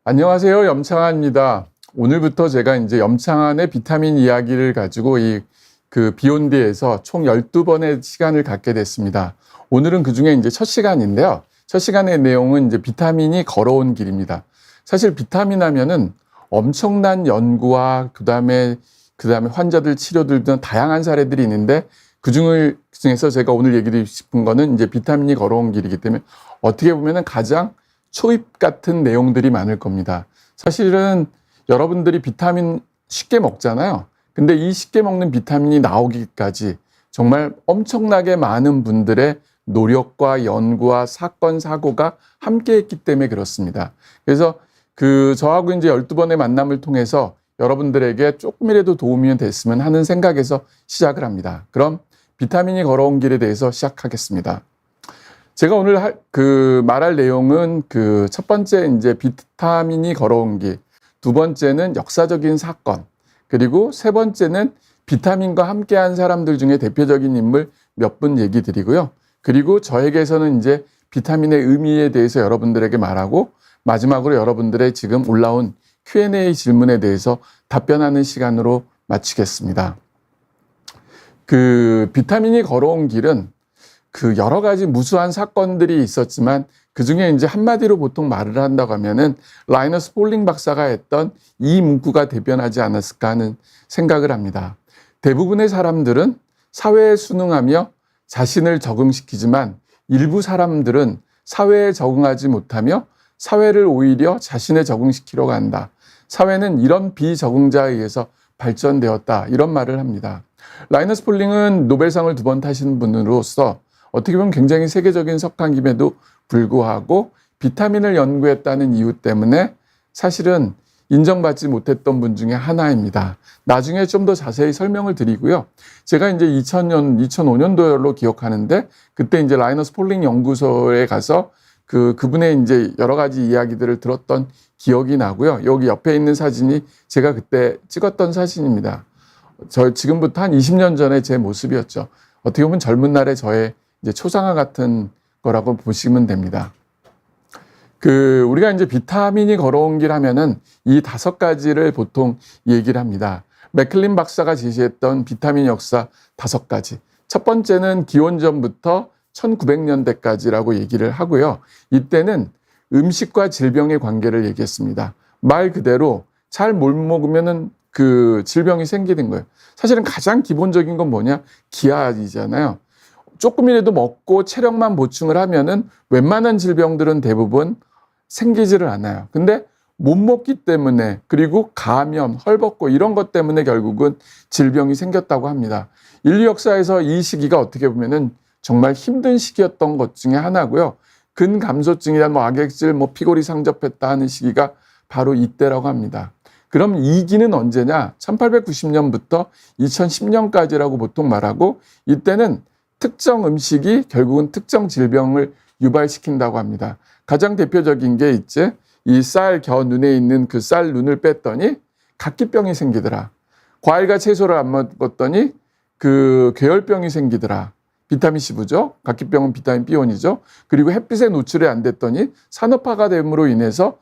안녕하세요. 염창환입니다. 오늘부터 제가 이제 염창환의 비타민 이야기를 가지고 비욘드에서 총 12번의 시간을 갖게 됐습니다. 오늘은 그 중에 이제 첫 시간인데요. 첫 시간의 내용은 이제 비타민이 걸어온 길입니다. 사실 비타민 하면은 엄청난 연구와 그다음에 환자들 치료들 등 다양한 사례들이 있는데 그 중에서 제가 오늘 얘기드리고 싶은 거는 이제 비타민이 걸어온 길이기 때문에 어떻게 보면은 가장 초입 같은 내용들이 많을 겁니다. 사실은 여러분들이 비타민 쉽게 먹잖아요. 근데 이 쉽게 먹는 비타민이 나오기까지 정말 엄청나게 많은 분들의 노력과 연구와 사건, 사고가 함께 했기 때문에 그렇습니다. 그래서 저하고 이제 12번의 만남을 통해서 여러분들에게 조금이라도 도움이 됐으면 하는 생각에서 시작을 합니다. 그럼 비타민이 걸어온 길에 대해서 시작하겠습니다. 제가 오늘 말할 내용은 첫 번째 이제 비타민이 걸어온 길, 두 번째는 역사적인 사건, 그리고 세 번째는 비타민과 함께한 사람들 중에 대표적인 인물 몇 분 얘기 드리고요. 그리고 저에게서는 이제 비타민의 의미에 대해서 여러분들에게 말하고 마지막으로 여러분들의 지금 올라온 Q&A 질문에 대해서 답변하는 시간으로 마치겠습니다. 비타민이 걸어온 길은 여러 가지 무수한 사건들이 있었지만 그 중에 이제 한마디로 보통 말을 한다고 하면은 라이너스 폴링 박사가 했던 이 문구가 대변하지 않았을까 하는 생각을 합니다. 대부분의 사람들은 사회에 순응하며 자신을 적응시키지만 일부 사람들은 사회에 적응하지 못하며 사회를 오히려 자신에 적응시키려고 한다. 사회는 이런 비적응자에 의해서 발전되었다. 이런 말을 합니다. 라이너스 폴링은 노벨상을 2번 타신 분으로서 어떻게 보면 굉장히 세계적인 석학임에도 불구하고 비타민을 연구했다는 이유 때문에 사실은 인정받지 못했던 분 중에 하나입니다. 나중에 좀 더 자세히 설명을 드리고요. 제가 이제 2005년도로 기억하는데 그때 이제 라이너스 폴링 연구소에 가서 그분의 이제 여러 가지 이야기들을 들었던 기억이 나고요. 여기 옆에 있는 사진이 제가 그때 찍었던 사진입니다. 지금부터 한 20년 전에 제 모습이었죠. 어떻게 보면 젊은 날의 저의 이제 초상화 같은 거라고 보시면 됩니다. 우리가 이제 비타민이 걸어온 길 하면은 이 5가지를 보통 얘기를 합니다. 맥클린 박사가 제시했던 비타민 역사 5가지. 첫 번째는 기원전부터 1900년대까지라고 얘기를 하고요. 이때는 음식과 질병의 관계를 얘기했습니다. 말 그대로 잘 못 먹으면은 질병이 생기는 거예요. 사실은 가장 기본적인 건 뭐냐? 기아이잖아요. 조금이라도 먹고 체력만 보충을 하면은 웬만한 질병들은 대부분 생기지를 않아요. 근데 못 먹기 때문에 그리고 감염, 헐벗고 이런 것 때문에 결국은 질병이 생겼다고 합니다. 인류 역사에서 이 시기가 어떻게 보면은 정말 힘든 시기였던 것 중에 하나고요. 근감소증이나 악액질, 피골이 상접했다 하는 시기가 바로 이때라고 합니다. 그럼 이 기는 언제냐? 1890년부터 2010년까지라고 보통 말하고 이때는 특정 음식이 결국은 특정 질병을 유발시킨다고 합니다. 가장 대표적인 게 있지. 이 쌀 겨 눈에 있는 그 쌀 눈을 뺐더니 각기병이 생기더라. 과일과 채소를 안 먹었더니 괴열병이 생기더라. 비타민C 부족, 각기병은 비타민 B원이죠. 그리고 햇빛에 노출이 안 됐더니 산업화가 됨으로 인해서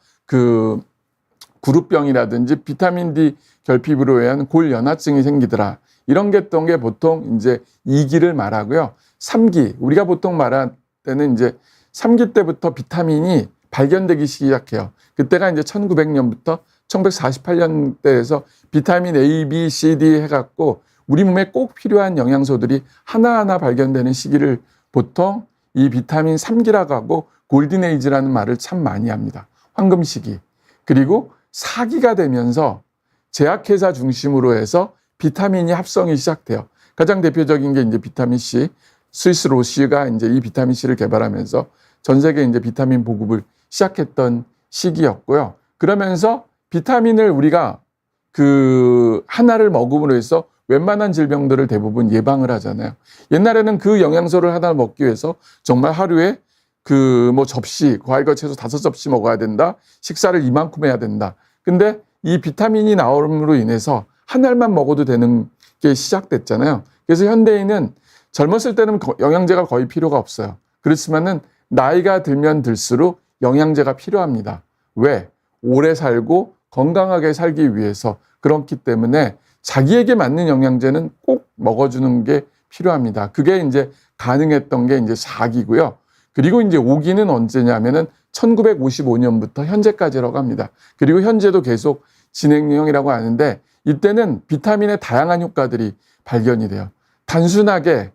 구루병이라든지 비타민 D 결핍으로 인한 골연화증이 생기더라. 이런 게 했던 게 보통 이제 2기를 말하고요. 3기, 우리가 보통 말할 때는 이제 3기 때부터 비타민이 발견되기 시작해요. 그때가 이제 1900년부터 1948년대에서 비타민 A, B, C, D 해갖고 우리 몸에 꼭 필요한 영양소들이 하나하나 발견되는 시기를 보통 이 비타민 3기라고 하고 골든에이지라는 말을 참 많이 합니다. 황금 시기. 그리고 4기가 되면서 제약회사 중심으로 해서 비타민이 합성이 시작돼요. 가장 대표적인 게 이제 비타민 C, 스위스 로시가 이제 이 비타민 C를 개발하면서 전 세계 이제 비타민 보급을 시작했던 시기였고요. 그러면서 비타민을 우리가 하나를 먹음으로 해서 웬만한 질병들을 대부분 예방을 하잖아요. 옛날에는 그 영양소를 하나 먹기 위해서 정말 하루에 접시, 과일과 채소 5접시 먹어야 된다. 식사를 이만큼 해야 된다. 근데 이 비타민이 나옴으로 인해서 한 알만 먹어도 되는 게 시작됐잖아요. 그래서 현대인은 젊었을 때는 영양제가 거의 필요가 없어요. 그렇지만은 나이가 들면 들수록 영양제가 필요합니다. 왜? 오래 살고 건강하게 살기 위해서 그렇기 때문에 자기에게 맞는 영양제는 꼭 먹어주는 게 필요합니다. 그게 이제 가능했던 게 이제 4기고요. 그리고 이제 5기는 언제냐면은 1955년부터 현재까지라고 합니다. 그리고 현재도 계속 진행형이라고 하는데 이때는 비타민의 다양한 효과들이 발견이 돼요. 단순하게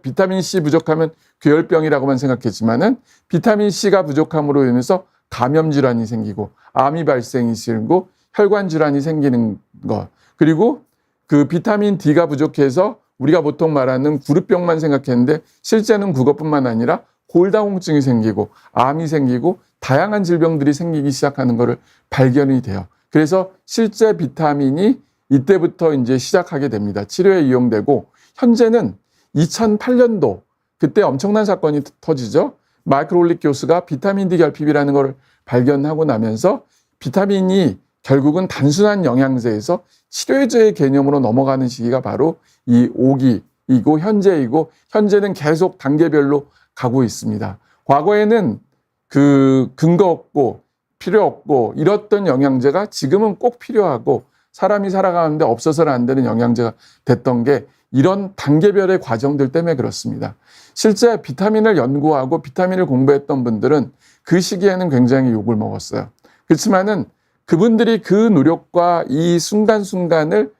비타민 C 부족하면 괴혈병이라고만 생각했지만은 비타민 C가 부족함으로 인해서 감염 질환이 생기고 암이 발생이 생기고 혈관 질환이 생기는 것. 그리고 그 비타민 D가 부족해서 우리가 보통 말하는 구루병만 생각했는데 실제는 그것뿐만 아니라 골다공증이 생기고 암이 생기고 다양한 질병들이 생기기 시작하는 것을 발견이 돼요. 그래서 실제 비타민이 이때부터 이제 시작하게 됩니다. 치료에 이용되고 현재는 2008년도 그때 엄청난 사건이 터지죠. 마이클 홀릭 교수가 비타민 D 결핍이라는 걸 발견하고 나면서 비타민이 결국은 단순한 영양제에서 치료제의 개념으로 넘어가는 시기가 바로 이 5기이고 현재는 계속 단계별로 가고 있습니다. 과거에는 그 근거 없고 필요 없고 이랬던 영양제가 지금은 꼭 필요하고 사람이 살아가는데 없어서는 안 되는 영양제가 됐던 게 이런 단계별의 과정들 때문에 그렇습니다. 실제 비타민을 연구하고 비타민을 공부했던 분들은 그 시기에는 굉장히 욕을 먹었어요. 그렇지만은 그분들이 그 노력과 이 순간순간을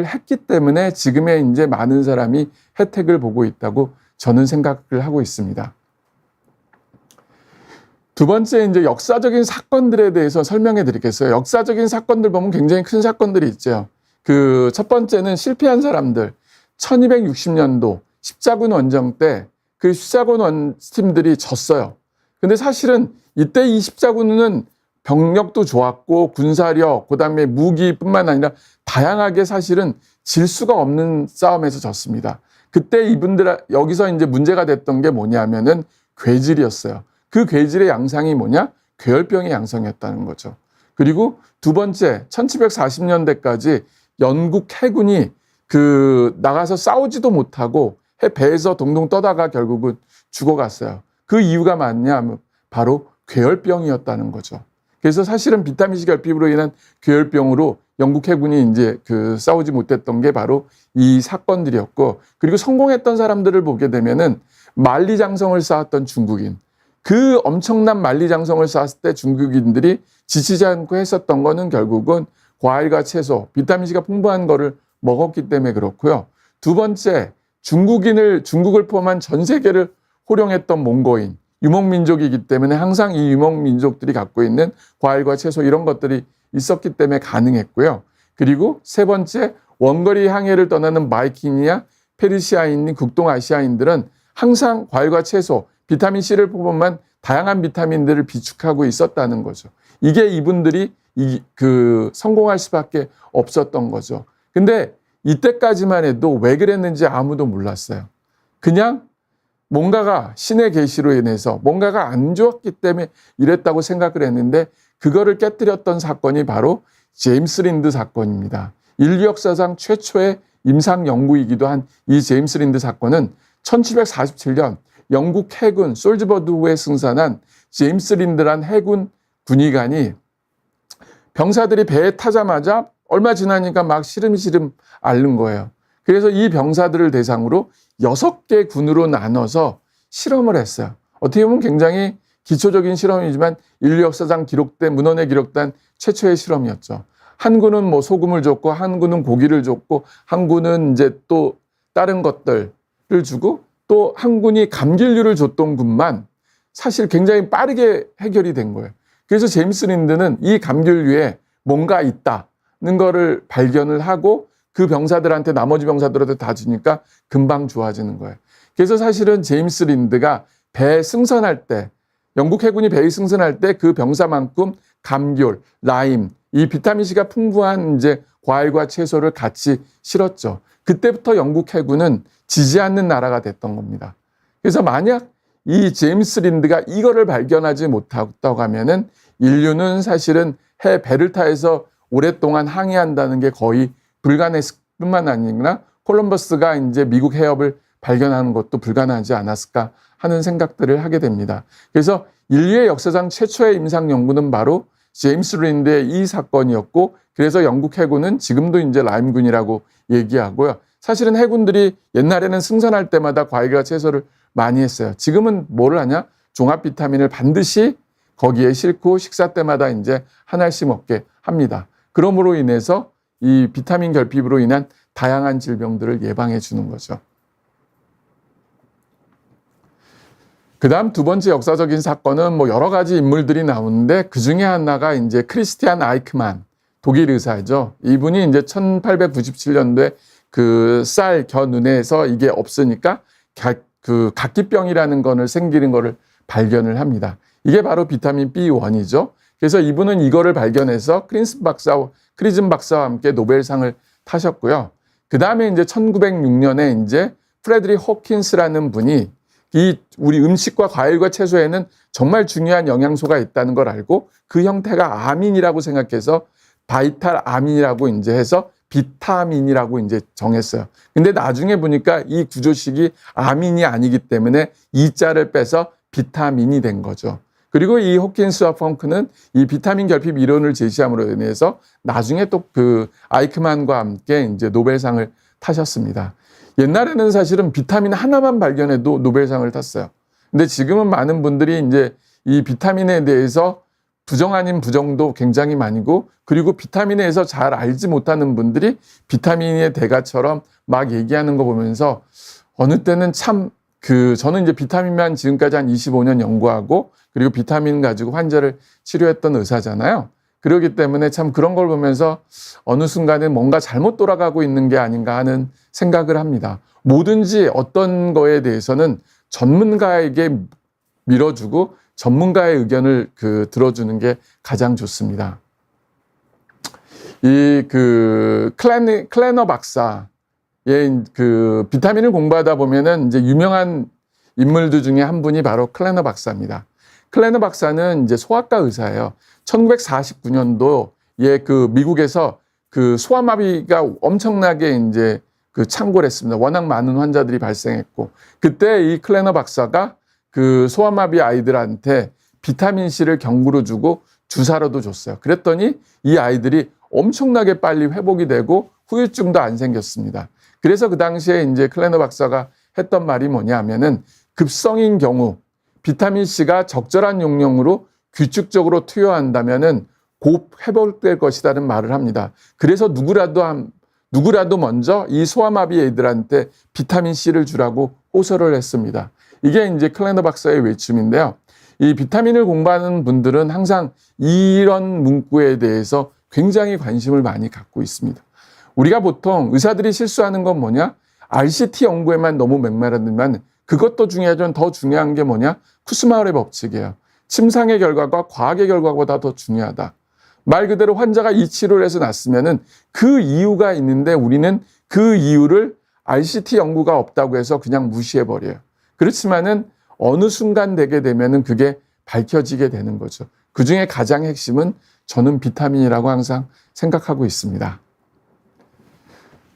했기 때문에 지금의 이제 많은 사람이 혜택을 보고 있다고 저는 생각을 하고 있습니다. 두 번째 이제 역사적인 사건들에 대해서 설명해 드리겠어요. 역사적인 사건들 보면 굉장히 큰 사건들이 있죠. 그 첫 번째는 실패한 사람들. 1260년도 십자군 원정 때 그 십자군 원팀들이 졌어요. 근데 사실은 이때 이 십자군은 병력도 좋았고 군사력, 그다음에 무기뿐만 아니라 다양하게 사실은 질 수가 없는 싸움에서 졌습니다. 그때 여기서 이제 문제가 됐던 게 뭐냐면은 괴질이었어요. 그 괴질의 양상이 뭐냐? 괴혈병의 양상이었다는 거죠. 그리고 두 번째, 1740년대까지 영국 해군이 나가서 싸우지도 못하고 배에서 동동 떠다가 결국은 죽어갔어요. 그 이유가 뭐냐면 바로 괴혈병이었다는 거죠. 그래서 사실은 비타민C 결핍으로 인한 괴혈병으로 영국 해군이 이제 싸우지 못했던 게 바로 이 사건들이었고, 그리고 성공했던 사람들을 보게 되면은 만리장성을 쌓았던 중국인, 그 엄청난 만리장성을 쌓았을 때 중국인들이 지치지 않고 했었던 거는 결국은 과일과 채소, 비타민C가 풍부한 거를 먹었기 때문에 그렇고요. 두 번째, 중국을 포함한 전 세계를 호령했던 몽고인, 유목민족이기 때문에 항상 이 유목민족들이 갖고 있는 과일과 채소 이런 것들이 있었기 때문에 가능했고요. 그리고 세 번째, 원거리 항해를 떠나는 바이킹이나 페르시아인, 국동아시아인들은 항상 과일과 채소, 비타민C를 포함한 다양한 비타민들을 비축하고 있었다는 거죠. 이게 이분들이 성공할 수밖에 없었던 거죠. 근데 이때까지만 해도 왜 그랬는지 아무도 몰랐어요. 그냥 뭔가가 신의 계시로 인해서 뭔가가 안 좋았기 때문에 이랬다고 생각을 했는데 그거를 깨뜨렸던 사건이 바로 제임스 린드 사건입니다. 인류 역사상 최초의 임상 연구이기도 한 이 제임스 린드 사건은 1747년 영국 해군 솔즈버드호에 승선한 제임스 린드란 해군 군의관이 병사들이 배에 타자마자 얼마 지나니까 막 시름시름 앓는 거예요. 그래서 이 병사들을 대상으로 6개 군으로 나눠서 실험을 했어요. 어떻게 보면 굉장히 기초적인 실험이지만 인류 역사상 문헌에 기록된 최초의 실험이었죠. 한 군은 뭐 소금을 줬고, 한 군은 고기를 줬고, 한 군은 이제 또 다른 것들을 주고, 또 한 군이 감귤류를 줬던 군만 사실 굉장히 빠르게 해결이 된 거예요. 그래서 제임스 린드는 이 감귤류에 뭔가 있다는 거를 발견을 하고 그 병사들한테, 나머지 병사들한테 다 주니까 금방 좋아지는 거예요. 그래서 사실은 제임스 린드가 배에 승선할 때, 영국 해군이 배에 승선할 때 그 병사만큼 감귤, 라임, 이 비타민C가 풍부한 이제 과일과 채소를 같이 실었죠. 그때부터 영국 해군은 지지 않는 나라가 됐던 겁니다. 그래서 만약 이 제임스 린드가 이거를 발견하지 못했다고 하면은 인류는 사실은 배를 타서 오랫동안 항해한다는 게 거의 불가능했을 뿐만 아니라 콜럼버스가 이제 미국 해협을 발견하는 것도 불가능하지 않았을까 하는 생각들을 하게 됩니다. 그래서 인류의 역사상 최초의 임상 연구는 바로 제임스 린드의 이 사건이었고, 그래서 영국 해군은 지금도 이제 라임군이라고 얘기하고요. 사실은 해군들이 옛날에는 승선할 때마다 과일과 채소를 많이 했어요. 지금은 뭐를 하냐? 종합 비타민을 반드시 거기에 싣고 식사 때마다 이제 한 알씩 먹게 합니다. 그러므로 인해서 이 비타민 결핍으로 인한 다양한 질병들을 예방해 주는 거죠. 그 다음 두 번째 역사적인 사건은 뭐 여러 가지 인물들이 나오는데 그 중에 하나가 이제 크리스티안 아이크만, 독일 의사죠. 이분이 이제 1897년도에 그 쌀, 겨, 눈에서 이게 없으니까 그 각기병이라는 거를 생기는 거를 발견을 합니다. 이게 바로 비타민 B1이죠. 그래서 이분은 이거를 발견해서 크리즘 박사와 함께 노벨상을 타셨고요. 그 다음에 이제 1906년에 이제 프레드릭 호킨스라는 분이 이 우리 음식과 과일과 채소에는 정말 중요한 영양소가 있다는 걸 알고 그 형태가 아민이라고 생각해서 바이탈 아민이라고 이제 해서 비타민이라고 이제 정했어요. 근데 나중에 보니까 이 구조식이 아민이 아니기 때문에 이자를 빼서 비타민이 된 거죠. 그리고 이 호킨스와 펑크는 이 비타민 결핍 이론을 제시함으로 인해서 나중에 또 그 아이크만과 함께 이제 노벨상을 타셨습니다. 옛날에는 사실은 비타민 하나만 발견해도 노벨상을 탔어요. 근데 지금은 많은 분들이 이제 이 비타민에 대해서 부정 아닌 부정도 굉장히 많이고, 그리고 비타민에 대해서 잘 알지 못하는 분들이 비타민의 대가처럼 막 얘기하는 거 보면서 어느 때는 참 저는 이제 비타민만 지금까지 한 25년 연구하고 그리고 비타민 가지고 환자를 치료했던 의사잖아요. 그렇기 때문에 참 그런 걸 보면서 어느 순간에 뭔가 잘못 돌아가고 있는 게 아닌가 하는 생각을 합니다. 뭐든지 어떤 거에 대해서는 전문가에게 밀어주고 전문가의 의견을 들어주는 게 가장 좋습니다. 이 클레너 박사의 비타민을 공부하다 보면은 이제 유명한 인물들 중에 한 분이 바로 클레너 박사입니다. 클레너 박사는 이제 소아과 의사예요. 1949년도에 미국에서 소아마비가 엄청나게 이제 창궐 했습니다. 워낙 많은 환자들이 발생했고, 그때 이 클레너 박사가 소아마비 아이들한테 비타민C를 경구로 주고 주사로도 줬어요. 그랬더니 이 아이들이 엄청나게 빨리 회복이 되고 후유증도 안 생겼습니다. 그래서 그 당시에 이제 클레너 박사가 했던 말이 뭐냐면은 급성인 경우 비타민C가 적절한 용량으로 규칙적으로 투여한다면은 곧 회복될 것이라는 말을 합니다. 그래서 누구라도 먼저 이 소아마비 애들한테 비타민C를 주라고 호소를 했습니다. 이게 이제 클레너 박사의 외침인데요. 이 비타민을 공부하는 분들은 항상 이런 문구에 대해서 굉장히 관심을 많이 갖고 있습니다. 우리가 보통 의사들이 실수하는 건 뭐냐? RCT 연구에만 너무 맹말하지만 그것도 중요하지만 더 중요한 게 뭐냐? 쿠스마울의 법칙이에요. 침상의 결과가 과학의 결과보다 더 중요하다. 말 그대로 환자가 이 치료를 해서 낫으면은 그 이유가 있는데 우리는 그 이유를 RCT 연구가 없다고 해서 그냥 무시해버려요. 그렇지만은 어느 순간 되게 되면은 그게 밝혀지게 되는 거죠. 그 중에 가장 핵심은 저는 비타민이라고 항상 생각하고 있습니다.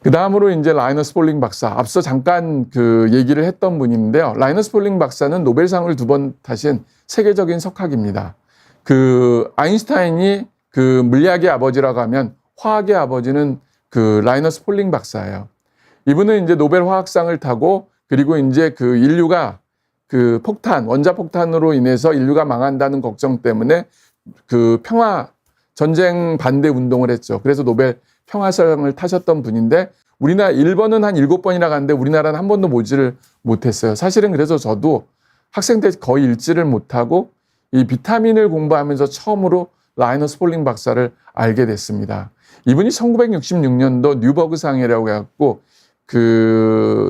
그 다음으로 이제 라이너스 폴링 박사. 앞서 잠깐 얘기를 했던 분인데요. 라이너스 폴링 박사는 노벨상을 2번 타신 세계적인 석학입니다. 아인슈타인이 물리학의 아버지라고 하면 화학의 아버지는 라이너스 폴링 박사예요. 이분은 이제 노벨 화학상을 타고 그리고 이제 인류가 원자폭탄으로 인해서 인류가 망한다는 걱정 때문에 평화 전쟁 반대 운동을 했죠. 그래서 노벨 평화상을 타셨던 분인데 일본은 한 7번이나 갔는데 우리나라는 한 번도 모지를 못했어요. 사실은 그래서 저도 학생 때 거의 읽지를 못하고 이 비타민을 공부하면서 처음으로 라이너스 폴링 박사를 알게 됐습니다. 이분이 1966년도 뉴버그상이라고 해갖고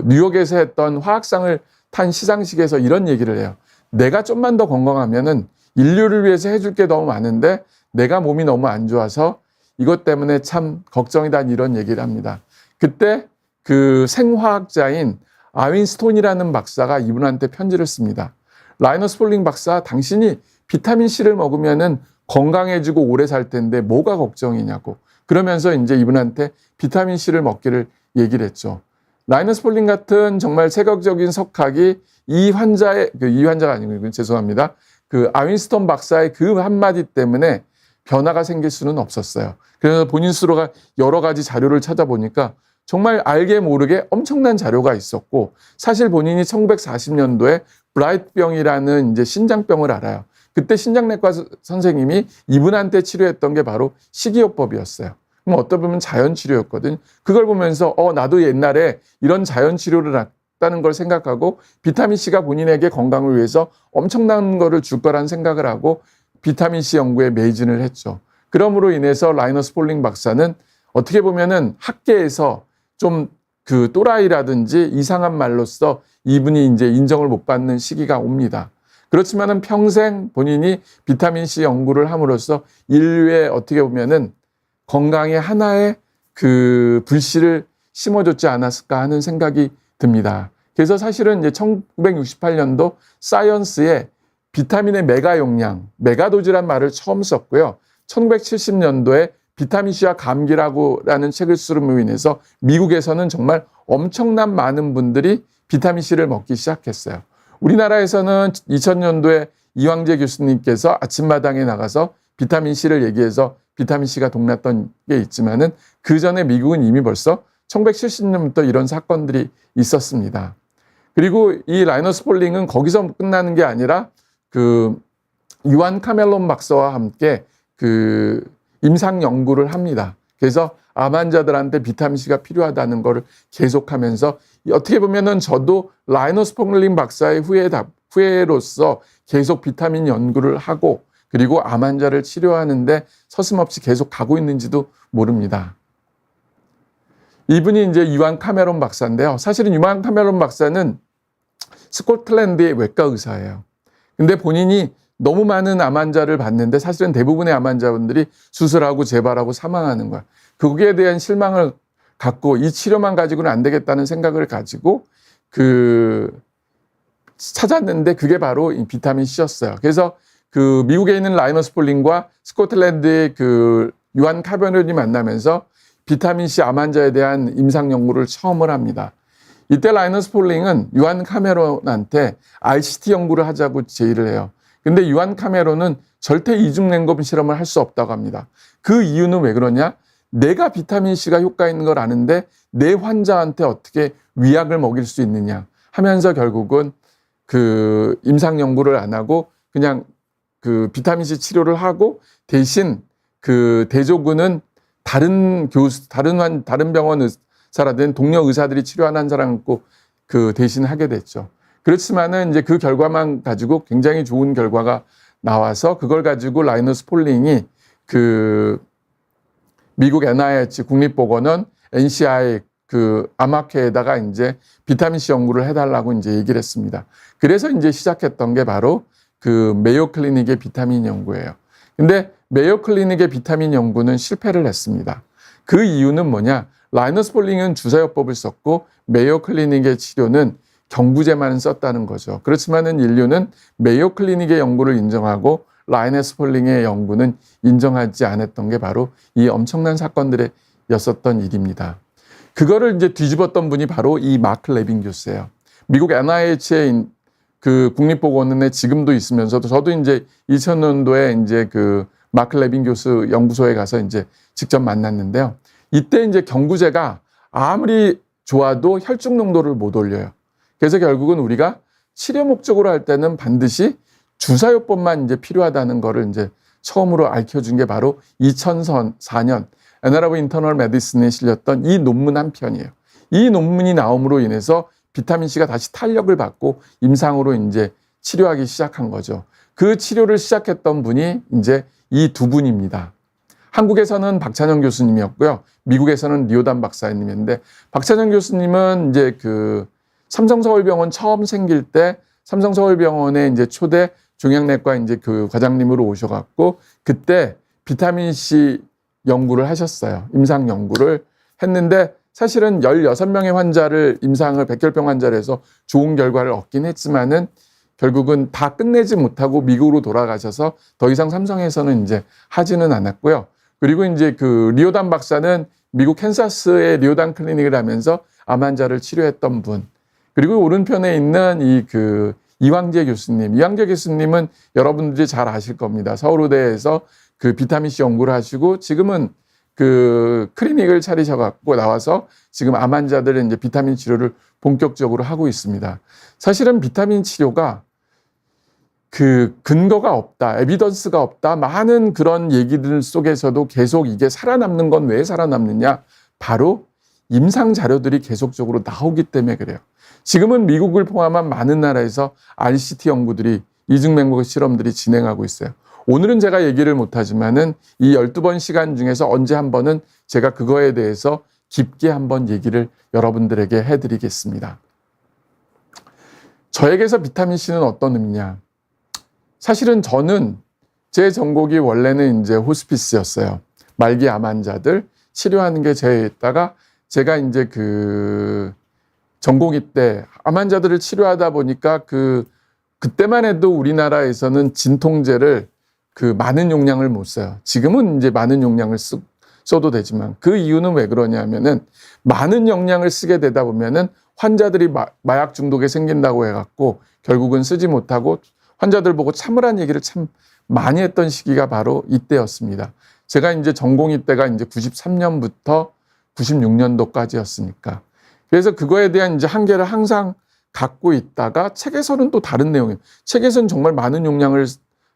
뉴욕에서 했던 화학상을 탄 시상식에서 이런 얘기를 해요. 내가 좀만 더 건강하면은 인류를 위해서 해줄 게 너무 많은데 내가 몸이 너무 안 좋아서 이것 때문에 참 걱정이다, 이런 얘기를 합니다. 그때 생화학자인 아윈스톤이라는 박사가 이분한테 편지를 씁니다. 라이너스 폴링 박사, 당신이 비타민C를 먹으면은 건강해지고 오래 살 텐데 뭐가 걱정이냐고. 그러면서 이제 이분한테 비타민C를 먹기를 얘기를 했죠. 라이너스 폴링 같은 정말 세계적인 석학이 이 환자가 아니고 죄송합니다. 그 아윈스턴 박사의 그 한마디 때문에 변화가 생길 수는 없었어요. 그래서 본인 스스로가 여러 가지 자료를 찾아보니까 정말 알게 모르게 엄청난 자료가 있었고, 사실 본인이 1940년도에 브라이트병이라는 이제 신장병을 알아요. 그때 신장내과 선생님이 이분한테 치료했던 게 바로 식이요법이었어요. 그럼 어떻게 보면 자연치료였거든요. 그걸 보면서 나도 옛날에 이런 자연치료를 했다는 걸 생각하고 비타민C가 본인에게 건강을 위해서 엄청난 거를 줄 거란 생각을 하고 비타민C 연구에 매진을 했죠. 그러므로 인해서 라이너스 폴링 박사는 어떻게 보면은 학계에서 좀 그 또라이라든지 이상한 말로써 이분이 이제 인정을 못 받는 시기가 옵니다. 그렇지만은 평생 본인이 비타민C 연구를 함으로써 인류에 어떻게 보면은 건강의 하나의 그 불씨를 심어줬지 않았을까 하는 생각이 듭니다. 그래서 사실은 이제 1968년도 사이언스에 비타민의 메가 용량, 메가도즈란 말을 처음 썼고요. 1970년도에 비타민C와 감기라는 책을 쓰므로 인해서 미국에서는 정말 엄청난 많은 분들이 비타민C를 먹기 시작했어요. 우리나라에서는 2000년도에 이황재 교수님께서 아침마당에 나가서 비타민C를 얘기해서 비타민C가 동났던 게 있지만은 그 전에 미국은 이미 벌써 1970년부터 이런 사건들이 있었습니다. 그리고 이 라이너스 폴링은 거기서 끝나는 게 아니라 그 유한 카멜론 박사와 함께 그 임상 연구를 합니다. 그래서 암 환자들한테 비타민C가 필요하다는 것을 계속하면서 어떻게 보면은 저도 라이너스 폴링 박사의 후예로서 계속 비타민 연구를 하고 그리고 암 환자를 치료하는데 서슴없이 계속 가고 있는지도 모릅니다. 이분이 이제 유한 카멜론 박사인데요. 사실은 유한 카멜론 박사는 스코틀랜드의 외과 의사예요. 근데 본인이 너무 많은 암 환자를 봤는데 사실은 대부분의 암 환자분들이 수술하고 재발하고 사망하는 거야. 거기에 대한 실망을 갖고 이 치료만 가지고는 안 되겠다는 생각을 가지고 찾았는데 그게 바로 이 비타민C였어요. 그래서 그 미국에 있는 라이너스 폴링과 스코틀랜드의 그 유한 카멜론이 만나면서 비타민C 암 환자에 대한 임상 연구를 처음을 합니다. 이때 라이너스 폴링은 유한 카멜론한테 RCT 연구를 하자고 제의를 해요. 근데 유한 카멜론은 절대 이중 냉검 실험을 할 수 없다고 합니다. 그 이유는 왜 그러냐? 내가 비타민C가 효과 있는 걸 아는데 내 환자한테 어떻게 위약을 먹일 수 있느냐 하면서 결국은 그 임상 연구를 안 하고 그냥 그 비타민C 치료를 하고 대신 그 대조군은 다른 병원 의사라든 동료 의사들이 치료하는 사람 꼭 그 대신 하게 됐죠. 그렇지만은 이제 그 결과만 가지고 굉장히 좋은 결과가 나와서 그걸 가지고 라이너스 폴링이 그 미국 NIH 국립보건원 NCI 그 암학회에다가 이제 비타민C 연구를 해달라고 이제 얘기를 했습니다. 그래서 이제 시작했던 게 바로 그 메이오 클리닉의 비타민 연구예요. 근데 메이오 클리닉의 비타민 연구는 실패를 했습니다. 그 이유는 뭐냐? 라이너스 폴링은 주사요법을 썼고 메이오 클리닉의 치료는 경구제만 썼다는 거죠. 그렇지만은 인류는 메이오 클리닉의 연구를 인정하고 라이너스 폴링의 연구는 인정하지 않았던 게 바로 이 엄청난 사건들이었었던 일입니다. 그거를 이제 뒤집었던 분이 바로 이 마크 레빈 교수예요. 미국 NIH의 그 국립보건원에 지금도 있으면서도 저도 이제 2000년도에 이제 그 마크 레빈 교수 연구소에 가서 이제 직접 만났는데요. 이때 이제 경구제가 아무리 좋아도 혈중 농도를 못 올려요. 그래서 결국은 우리가 치료 목적으로 할 때는 반드시 주사요법만 이제 필요하다는 거를 이제 처음으로 알려준 게 바로 2004년 애널 오브 인터널 메디슨에 실렸던 이 논문 한 편이에요. 이 논문이 나옴으로 인해서 비타민C가 다시 탄력을 받고 임상으로 이제 치료하기 시작한 거죠. 그 치료를 시작했던 분이 이제 이 두 분입니다. 한국에서는 박찬영 교수님이었고요. 미국에서는 리오단 박사님인데 박찬영 교수님은 이제 그 삼성서울병원 처음 생길 때 삼성서울병원에 이제 초대 종양내과 이제 그 과장님으로 오셔갖고 그때 비타민C 연구를 하셨어요. 임상 연구를 했는데 사실은 16명의 환자를 임상을 백혈병 환자를 해서 좋은 결과를 얻긴 했지만은 결국은 다 끝내지 못하고 미국으로 돌아가셔서 더 이상 삼성에서는 이제 하지는 않았고요. 그리고 이제 그 리오단 박사는 미국 캔사스의 리오단 클리닉을 하면서 암 환자를 치료했던 분. 그리고 오른편에 있는 이 이황재 교수님은 여러분들이 잘 아실 겁니다. 서울의대에서 그 비타민C 연구를 하시고 지금은 그 클리닉을 차리셔갖고 나와서 지금 암 환자들의 이제 비타민 치료를 본격적으로 하고 있습니다. 사실은 비타민 치료가 그 근거가 없다, 에비던스가 없다, 많은 그런 얘기들 속에서도 계속 이게 살아남는 건 왜 살아남느냐? 바로 임상 자료들이 계속적으로 나오기 때문에 그래요. 지금은 미국을 포함한 많은 나라에서 RCT 연구들이 이중맹목 실험들이 진행하고 있어요. 오늘은 제가 얘기를 못하지만은 이 12번 시간 중에서 언제 한 번은 제가 그거에 대해서 깊게 한번 얘기를 여러분들에게 해드리겠습니다. 저에게서 비타민C는 어떤 의미냐? 사실은 저는 제 전공이 원래는 이제 호스피스였어요. 말기 암 환자들 치료하는 게 제였다가 제가 이제 그 전공의 때 암 환자들을 치료하다 보니까 그때만 해도 우리나라에서는 진통제를 그 많은 용량을 못 써요. 지금은 이제 많은 용량을 써도 되지만 그 이유는 왜 그러냐면은 많은 용량을 쓰게 되다 보면은 환자들이 마약 중독에 생긴다고 해갖고 결국은 쓰지 못하고 환자들 보고 참으란 얘기를 참 많이 했던 시기가 바로 이때였습니다. 제가 이제 전공의 때가 이제 93년부터 96년도까지였으니까. 그래서 그거에 대한 이제 한계를 항상 갖고 있다가 책에서는 또 다른 내용이에요. 책에서는 정말 많은 용량을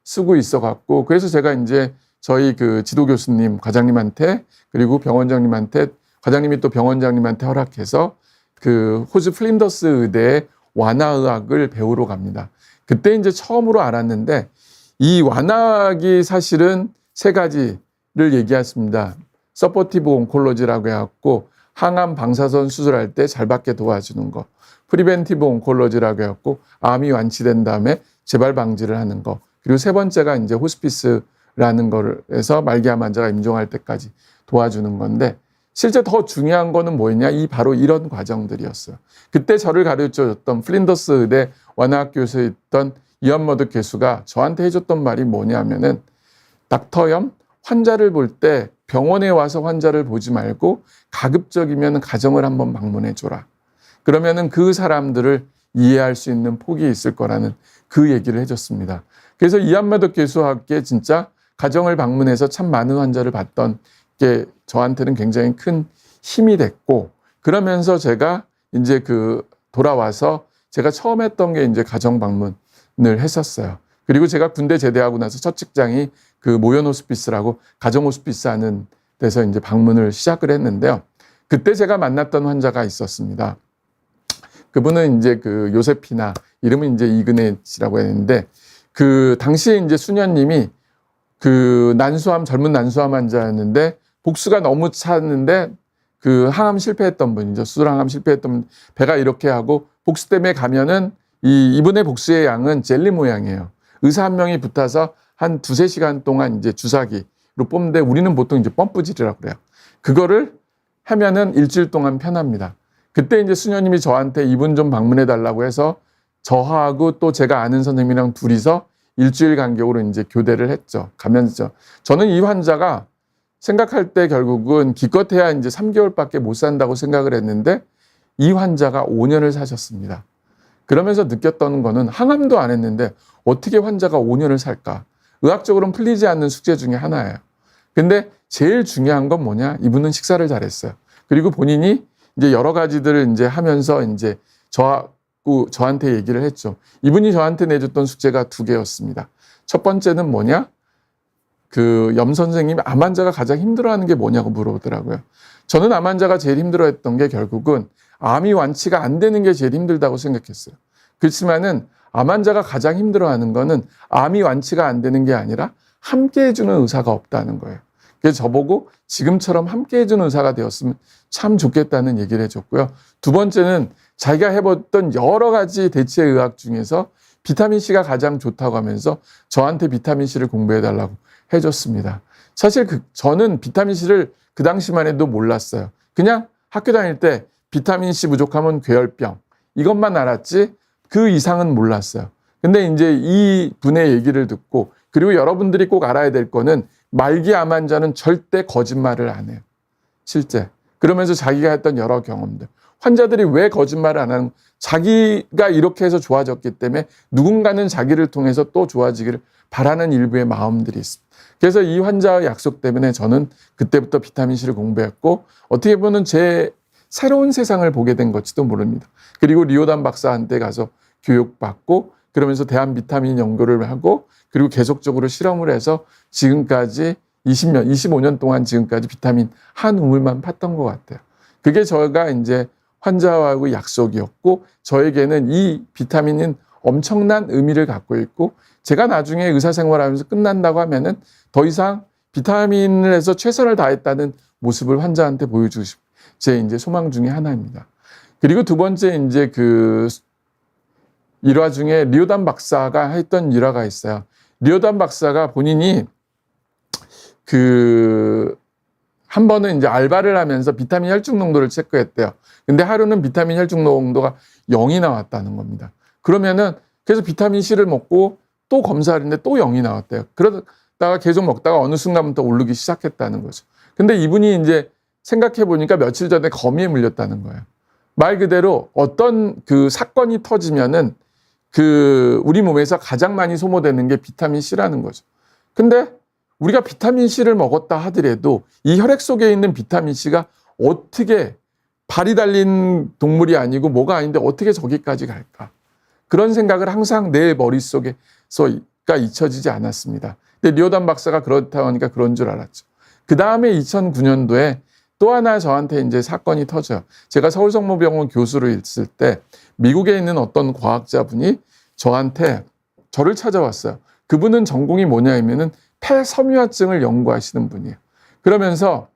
쓰고 있어 갖고 그래서 제가 이제 저희 그 지도 교수님, 과장님한테 그리고 병원장님한테 과장님이 또 병원장님한테 허락해서 그 호주 플린더스 의대의 완화의학을 배우러 갑니다. 그때 이제 처음으로 알았는데 이 완화학이 사실은 세 가지를 얘기했습니다. 서포티브 온콜로지라고 해갖고 항암 방사선 수술할 때 잘 받게 도와주는 거. 프리벤티브 온콜로지라고 해갖고 암이 완치된 다음에 재발 방지를 하는 거. 그리고 세 번째가 이제 호스피스라는 거를 해서 말기암 환자가 임종할 때까지 도와주는 건데 실제 더 중요한 거는 뭐였냐? 바로 이런 과정들이었어요. 그때 저를 가르쳐줬던 플린더스 의대 완화학 교수에 있던 이언 머드 교수가 저한테 해줬던 말이 뭐냐면은 닥터염 환자를 볼 때 병원에 와서 환자를 보지 말고 가급적이면 가정을 한번 방문해 줘라. 그러면은 그 사람들을 이해할 수 있는 폭이 있을 거라는 그 얘기를 해줬습니다. 그래서 이언 머드 교수와 함께 진짜 가정을 방문해서 참 많은 환자를 봤던 게 저한테는 굉장히 큰 힘이 됐고 그러면서 제가 이제 돌아와서 제가 처음 했던 게 이제 가정 방문을 했었어요. 그리고 제가 군대 제대하고 나서 첫 직장이 그 모연 호스피스라고 가정 호스피스 하는 데서 이제 방문을 시작을 했는데요. 그때 제가 만났던 환자가 있었습니다. 그분은 이제 그 요세피나 이름은 이제 이그넷이라고 했는데 그 당시에 이제 수녀님이 그 젊은 난수암 환자였는데 복수가 너무 찼는데 그 항암 실패했던 분이죠. 수술항암 실패했던 분, 배가 이렇게 하고 복수 때문에 가면은 이분의 복수의 양은 젤리 모양이에요. 의사 한 명이 붙어서 한 2-3시간 동안 이제 주사기로 뽑는데 우리는 보통 이제 펌프질이라고 그래요. 그거를 하면은 일주일 동안 편합니다. 그때 이제 수녀님이 저한테 이분 좀 방문해 달라고 해서 저하고 또 제가 아는 선생님이랑 둘이서 일주일 간격으로 이제 교대를 했죠. 가면서 저는 이 환자가 생각할 때 결국은 기껏해야 이제 3개월밖에 못 산다고 생각을 했는데 이 환자가 5년을 사셨습니다. 그러면서 느꼈던 거는 항암도 안 했는데 어떻게 환자가 5년을 살까? 의학적으로는 풀리지 않는 숙제 중에 하나예요. 근데 제일 중요한 건 뭐냐? 이분은 식사를 잘했어요. 그리고 본인이 이제 여러 가지들을 이제 하면서 이제 저한테 얘기를 했죠. 이분이 저한테 내줬던 숙제가 2개였습니다. 첫 번째는 뭐냐? 그 염 선생님이 암 환자가 가장 힘들어하는 게 뭐냐고 물어보더라고요. 저는 암 환자가 제일 힘들어했던 게 결국은 암이 완치가 안 되는 게 제일 힘들다고 생각했어요. 그렇지만은 암 환자가 가장 힘들어하는 거는 암이 완치가 안 되는 게 아니라 함께 해주는 의사가 없다는 거예요. 그래서 저보고 지금처럼 함께 해주는 의사가 되었으면 참 좋겠다는 얘기를 해줬고요. 두 번째는 자기가 해봤던 여러 가지 대체의학 중에서 비타민C가 가장 좋다고 하면서 저한테 비타민C를 공부해달라고 해줬습니다. 사실 저는 비타민C를 그 당시만 해도 몰랐어요. 그냥 학교 다닐 때 비타민C 부족하면 괴혈병 이것만 알았지 그 이상은 몰랐어요. 근데 이제 이 분의 얘기를 듣고 그리고 여러분들이 꼭 알아야 될 거는 말기 암 환자는 절대 거짓말을 안 해요. 실제. 그러면서 자기가 했던 여러 경험들. 환자들이 왜 거짓말을 안 하는, 자기가 이렇게 해서 좋아졌기 때문에 누군가는 자기를 통해서 또 좋아지기를 바라는 일부의 마음들이 있습니다. 그래서 이 환자의 약속 때문에 저는 그때부터 비타민C를 공부했고, 어떻게 보면 제 새로운 세상을 보게 된 것지도 모릅니다. 그리고 리오단 박사한테 가서 교육받고, 그러면서 대한 비타민 연구를 하고, 그리고 계속적으로 실험을 해서 지금까지 20년, 25년 동안 지금까지 비타민 한 우물만 팠던 것 같아요. 그게 저가 이제 환자하고 약속이었고, 저에게는 이 비타민은 엄청난 의미를 갖고 있고, 제가 나중에 의사생활하면서 끝난다고 하면은 더 이상 비타민을 해서 최선을 다했다는 모습을 환자한테 보여주고 싶은 제 이제 소망 중에 하나입니다. 그리고 두 번째 이제 그 일화 중에 리오단 박사가 했던 일화가 있어요. 리오단 박사가 본인이 한 번은 이제 알바를 하면서 비타민 혈중 농도를 체크했대요. 근데 하루는 비타민 혈중 농도가 0이 나왔다는 겁니다. 그러면은 그래서 비타민C를 먹고 또 검사를 했는데 또 0이 나왔대요. 그러다가 계속 먹다가 어느 순간부터 오르기 시작했다는 거죠. 근데 이분이 이제 생각해 보니까 며칠 전에 거미에 물렸다는 거예요. 말 그대로 어떤 그 사건이 터지면은 우리 몸에서 가장 많이 소모되는 게 비타민C라는 거죠. 근데 우리가 비타민C를 먹었다 하더라도 이 혈액 속에 있는 비타민C가 어떻게 발이 달린 동물이 아니고 뭐가 아닌데 어떻게 저기까지 갈까? 그런 생각을 항상 내 머릿속에서가 잊혀지지 않았습니다. 근데 리오단 박사가 그렇다고 하니까 그런 줄 알았죠. 그 다음에 2009년도에 또 하나 저한테 이제 사건이 터져요. 제가 서울성모병원 교수로 있을 때 미국에 있는 어떤 과학자분이 저를 찾아왔어요. 그분은 전공이 뭐냐면은 폐섬유화증을 연구하시는 분이에요. 그러면서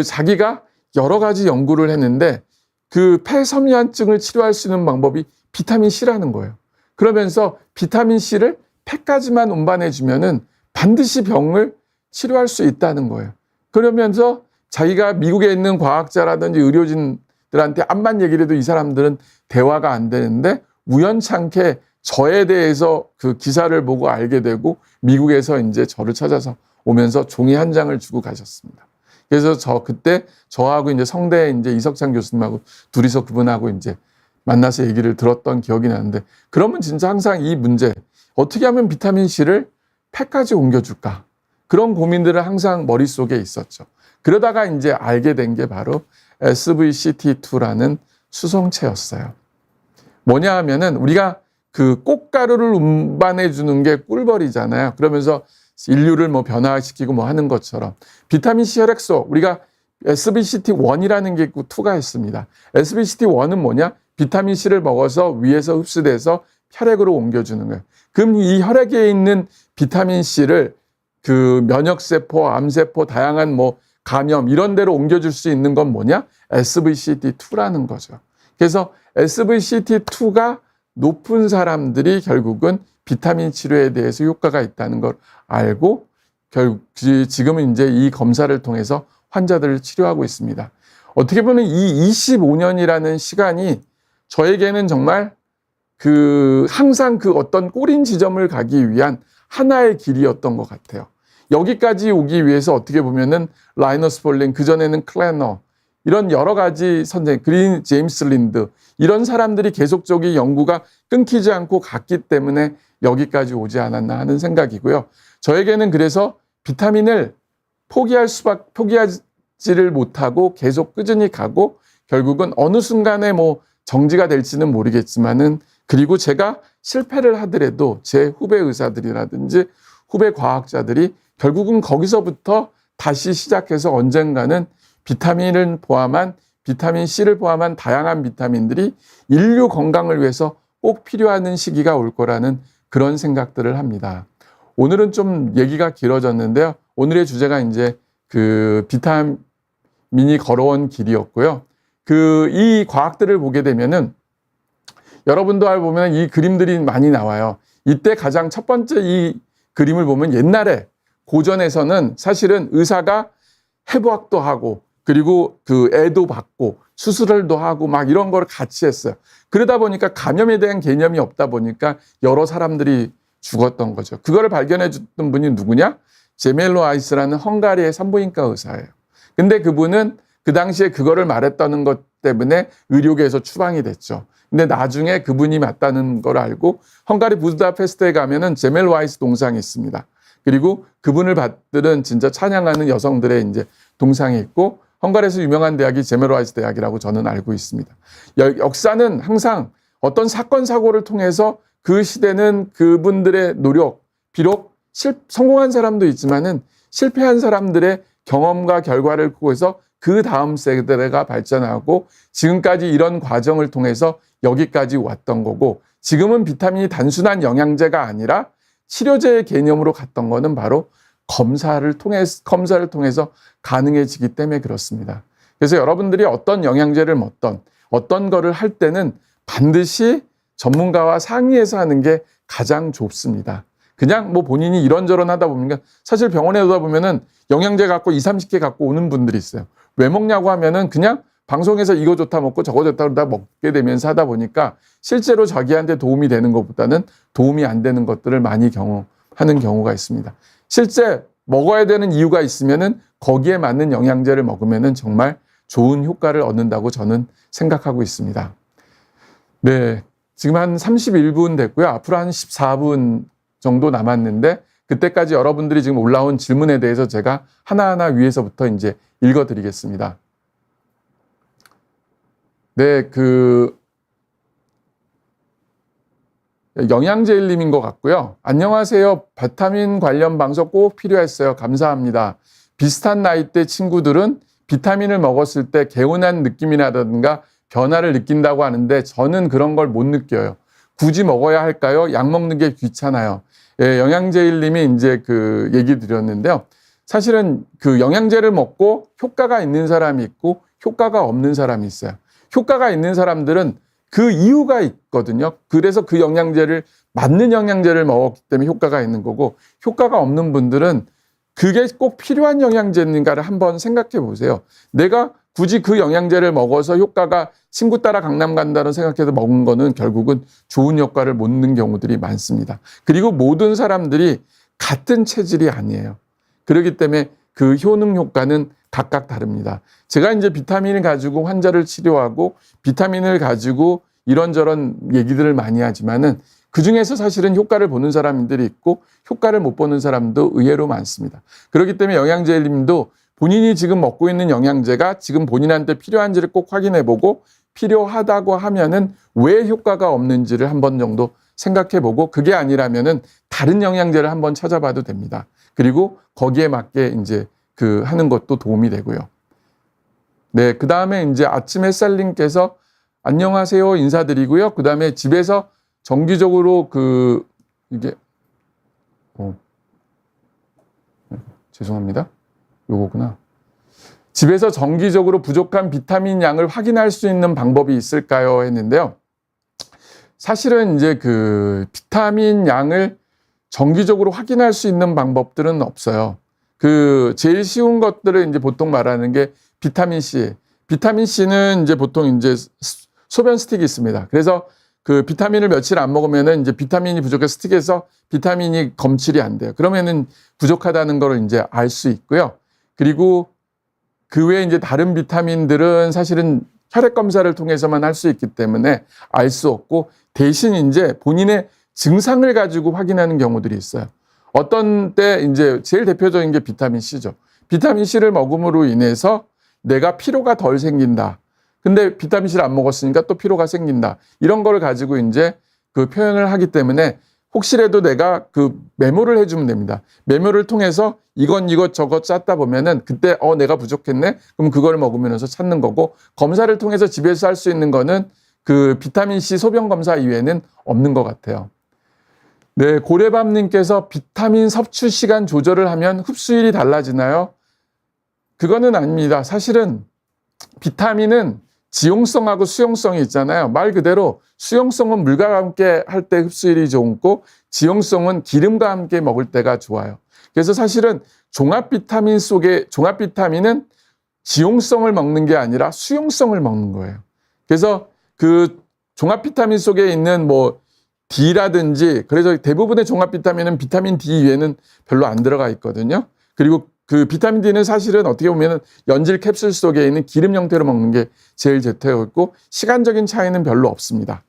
자기가 여러 가지 연구를 했는데 그 폐섬유화증을 치료할 수 있는 방법이 비타민C라는 거예요. 그러면서 비타민C를 폐까지만 운반해 주면은 반드시 병을 치료할 수 있다는 거예요. 그러면서 자기가 미국에 있는 과학자라든지 의료진들한테 암만 얘기를 해도 이 사람들은 대화가 안 되는데 우연찮게 저에 대해서 그 기사를 보고 알게 되고 미국에서 이제 저를 찾아서 오면서 종이 한 장을 주고 가셨습니다. 그래서 그때 저하고 이제 성대 이제 이석찬 교수님하고 둘이서 그분하고 이제 만나서 얘기를 들었던 기억이 나는데, 그러면 진짜 항상 이 문제, 어떻게 하면 비타민C를 폐까지 옮겨줄까? 그런 고민들을 항상 머릿속에 있었죠. 그러다가 이제 알게 된 게 바로 SVCT2라는 수성체였어요. 뭐냐 하면은 우리가 그 꽃가루를 운반해 주는 게 꿀벌이잖아요. 그러면서 인류를 뭐 변화시키고 뭐 하는 것처럼 비타민C 혈액소, 우리가 SBCT1이라는 게 있고 2가 있습니다. SBCT1은 뭐냐? 비타민C를 먹어서 위에서 흡수돼서 혈액으로 옮겨주는 거예요. 그럼 이 혈액에 있는 비타민C를 그 면역세포, 암세포, 다양한 뭐 감염 이런 데로 옮겨줄 수 있는 건 뭐냐? SVCT2라는 거죠. 그래서 SVCT2가 높은 사람들이 결국은 비타민 치료에 대해서 효과가 있다는 걸 알고 지금은 이제 이 검사를 통해서 환자들을 치료하고 있습니다. 어떻게 보면 이 25년이라는 시간이 저에게는 정말 항상 어떤 꼬린 지점을 가기 위한 하나의 길이었던 것 같아요. 여기까지 오기 위해서 어떻게 보면은 라이너스 폴링, 그전에는 클래너, 이런 여러 가지 선생님, 제임스 린드, 이런 사람들이 계속적인 연구가 끊기지 않고 갔기 때문에 여기까지 오지 않았나 하는 생각이고요. 저에게는 그래서 비타민을 포기하지를 못하고 계속 꾸준히 가고 결국은 어느 순간에 뭐 정지가 될지는 모르겠지만은, 그리고 제가 실패를 하더라도 제 후배 의사들이라든지 후배 과학자들이 결국은 거기서부터 다시 시작해서 언젠가는 비타민을 포함한 비타민C를 포함한 다양한 비타민들이 인류 건강을 위해서 꼭 필요한 시기가 올 거라는 그런 생각들을 합니다. 오늘은 좀 얘기가 길어졌는데요. 오늘의 주제가 이제 비타민이 걸어온 길이었고요. 이 과학들을 보게 되면은 여러분도 보면 이 그림들이 많이 나와요. 이때 가장 첫 번째 이 그림을 보면 옛날에 고전에서는 사실은 의사가 해부학도 하고 그리고 애도 받고 수술도 하고 막 이런 걸 같이 했어요. 그러다 보니까 감염에 대한 개념이 없다 보니까 여러 사람들이 죽었던 거죠. 그거를 발견해 줬던 분이 누구냐? 제멜로 아이스라는 헝가리의 산부인과 의사예요. 근데 그분은 그 당시에 그거를 말했다는 것 때문에 의료계에서 추방이 됐죠. 근데 나중에 그분이 맞다는 걸 알고 헝가리 부다페스트에 가면은 제멜와이스 동상이 있습니다. 그리고 그분을 받들은 진짜 찬양하는 여성들의 이제 동상이 있고, 헝가리에서 유명한 대학이 제멜와이스 대학이라고 저는 알고 있습니다. 역사는 항상 어떤 사건 사고를 통해서 그 시대는 그분들의 노력, 비록 성공한 사람도 있지만은 실패한 사람들의 경험과 결과를 통해서 그 다음 세대가 발전하고 지금까지 이런 과정을 통해서 여기까지 왔던 거고, 지금은 비타민이 단순한 영양제가 아니라 치료제의 개념으로 갔던 거는 바로 검사를 통해서 가능해지기 때문에 그렇습니다. 그래서 여러분들이 어떤 영양제를 먹던 어떤 거를 할 때는 반드시 전문가와 상의해서 하는 게 가장 좋습니다. 그냥 뭐 본인이 이런저런 하다 보면, 사실 병원에 오다 보면은 영양제 갖고 20-30개 갖고 오는 분들이 있어요. 왜 먹냐고 하면은 그냥 방송에서 이거 좋다 먹고 저거 좋다 그러다 먹게 되면서 하다 보니까 실제로 자기한테 도움이 되는 것보다는 도움이 안 되는 것들을 많이 경험하는 경우가 있습니다. 실제 먹어야 되는 이유가 있으면은 거기에 맞는 영양제를 먹으면은 정말 좋은 효과를 얻는다고 저는 생각하고 있습니다. 네, 지금 한 31분 됐고요. 앞으로 한 14분 정도 남았는데, 그때까지 여러분들이 지금 올라온 질문에 대해서 제가 하나하나 위에서부터 이제 읽어드리겠습니다. 네, 영양제일님인 것 같고요. 안녕하세요. 비타민 관련 방송 꼭 필요했어요. 감사합니다. 비슷한 나이대 친구들은 비타민을 먹었을 때 개운한 느낌이라든가 변화를 느낀다고 하는데 저는 그런 걸 못 느껴요. 굳이 먹어야 할까요? 약 먹는 게 귀찮아요. 예, 영양제일님이 이제 그 얘기 드렸는데요. 사실은 그 영양제를 먹고 효과가 있는 사람이 있고 효과가 없는 사람이 있어요. 효과가 있는 사람들은 그 이유가 있거든요. 그래서 그 영양제를, 맞는 영양제를 먹었기 때문에 효과가 있는 거고, 효과가 없는 분들은 그게 꼭 필요한 영양제인가를 한번 생각해 보세요. 내가 굳이 그 영양제를 먹어서 효과가, 친구 따라 강남 간다는 생각해서 먹은 거는 결국은 좋은 효과를 못 얻는 경우들이 많습니다. 그리고 모든 사람들이 같은 체질이 아니에요. 그렇기 때문에 그 효능 효과는 각각 다릅니다. 제가 이제 비타민을 가지고 환자를 치료하고 비타민을 가지고 이런저런 얘기들을 많이 하지만은 그 중에서 사실은 효과를 보는 사람들이 있고 효과를 못 보는 사람도 의외로 많습니다. 그렇기 때문에 영양제님도 본인이 지금 먹고 있는 영양제가 지금 본인한테 필요한지를 꼭 확인해 보고, 필요하다고 하면은 왜 효과가 없는지를 한 번 정도 생각해 보고, 그게 아니라면은 다른 영양제를 한번 찾아봐도 됩니다. 그리고 거기에 맞게 이제 하는 것도 도움이 되고요. 네, 그 다음에 이제 아침 햇살님께서 안녕하세요 인사드리고요. 그 다음에 집에서 정기적으로 죄송합니다. 요거구나. 집에서 정기적으로 부족한 비타민 양을 확인할 수 있는 방법이 있을까요? 했는데요. 사실은 이제 비타민 양을 정기적으로 확인할 수 있는 방법들은 없어요. 제일 쉬운 것들을 이제 보통 말하는 게 비타민 C. 비타민 C는 이제 보통 이제 소변 스틱이 있습니다. 그래서 비타민을 며칠 안 먹으면은 이제 비타민이 부족해서 스틱에서 비타민이 검출이 안 돼요. 그러면은 부족하다는 걸 이제 알 수 있고요. 그리고 그 외에 이제 다른 비타민들은 사실은 혈액 검사를 통해서만 할 수 있기 때문에 알 수 없고, 대신 이제 본인의 증상을 가지고 확인하는 경우들이 있어요. 어떤 때 이제 제일 대표적인 게 비타민 C죠. 비타민 C를 먹음으로 인해서 내가 피로가 덜 생긴다. 근데 비타민 C를 안 먹었으니까 또 피로가 생긴다. 이런 걸 가지고 이제 표현을 하기 때문에 혹시라도 내가 메모를 해주면 됩니다. 메모를 통해서 이건 이것저것 짰다 보면은 그때 내가 부족했네? 그럼 그걸 먹으면서 찾는 거고, 검사를 통해서 집에서 할 수 있는 거는 비타민 C 소변 검사 이외에는 없는 것 같아요. 네, 고래밤님께서 비타민 섭취 시간 조절을 하면 흡수율이 달라지나요? 그거는 아닙니다. 사실은 비타민은 지용성하고 수용성이 있잖아요. 말 그대로 수용성은 물과 함께 할 때 흡수율이 좋고, 지용성은 기름과 함께 먹을 때가 좋아요. 그래서 사실은 종합 비타민은 지용성을 먹는 게 아니라 수용성을 먹는 거예요. 그래서 종합 비타민 속에 있는 D라든지, 그래서 대부분의 종합 비타민은 비타민 D 이외에는 별로 안 들어가 있거든요. 그리고 그 비타민 D는 사실은 어떻게 보면 연질 캡슐 속에 있는 기름 형태로 먹는 게 제일 좋고 시간적인 차이는 별로 없습니다.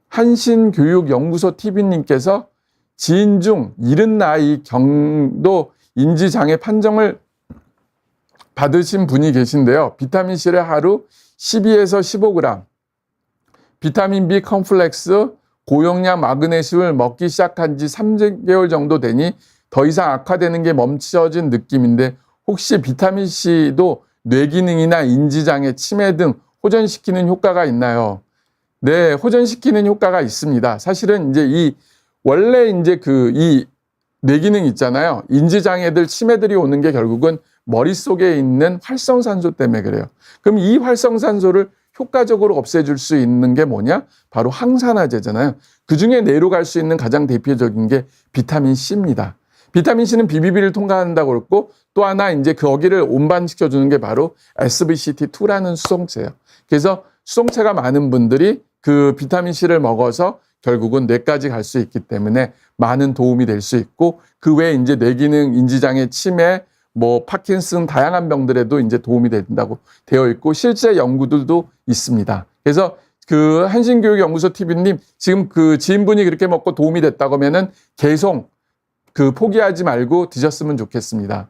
한신교육연구소 TV님께서 지인 중 이른 나이 경도 인지장애 판정을 받으신 분이 계신데요. 비타민C를 하루 12에서 15g, 비타민 B 컴플렉스, 고용량 마그네슘을 먹기 시작한 지 3개월 정도 되니 더 이상 악화되는 게 멈춰진 느낌인데 혹시 비타민C도 뇌기능이나 인지장애, 치매 등 호전시키는 효과가 있나요? 네, 호전시키는 효과가 있습니다. 사실은 이제 원래 이제 이 뇌기능 있잖아요. 인지장애들, 치매들이 오는 게 결국은 머릿속에 있는 활성산소 때문에 그래요. 그럼 이 활성산소를 효과적으로 없애줄 수 있는 게 뭐냐? 바로 항산화제잖아요. 그 중에 뇌로 갈 수 있는 가장 대표적인 게 비타민 C입니다. 비타민 C는 BBB를 통과한다고 그랬고 또 하나 이제 거기를 운반시켜주는 게 바로 SBCT2라는 수송체예요. 그래서 수송체가 많은 분들이 그 비타민 C를 먹어서 결국은 뇌까지 갈 수 있기 때문에 많은 도움이 될 수 있고 그 외에 이제 뇌기능, 인지장애, 치매, 뭐 파킨슨 다양한 병들에도 이제 도움이 된다고 되어 있고 실제 연구들도 있습니다. 그래서 그 한신교육연구소 TV님 지금 그 지인분이 그렇게 먹고 도움이 됐다고 하면은 계속 그 포기하지 말고 드셨으면 좋겠습니다.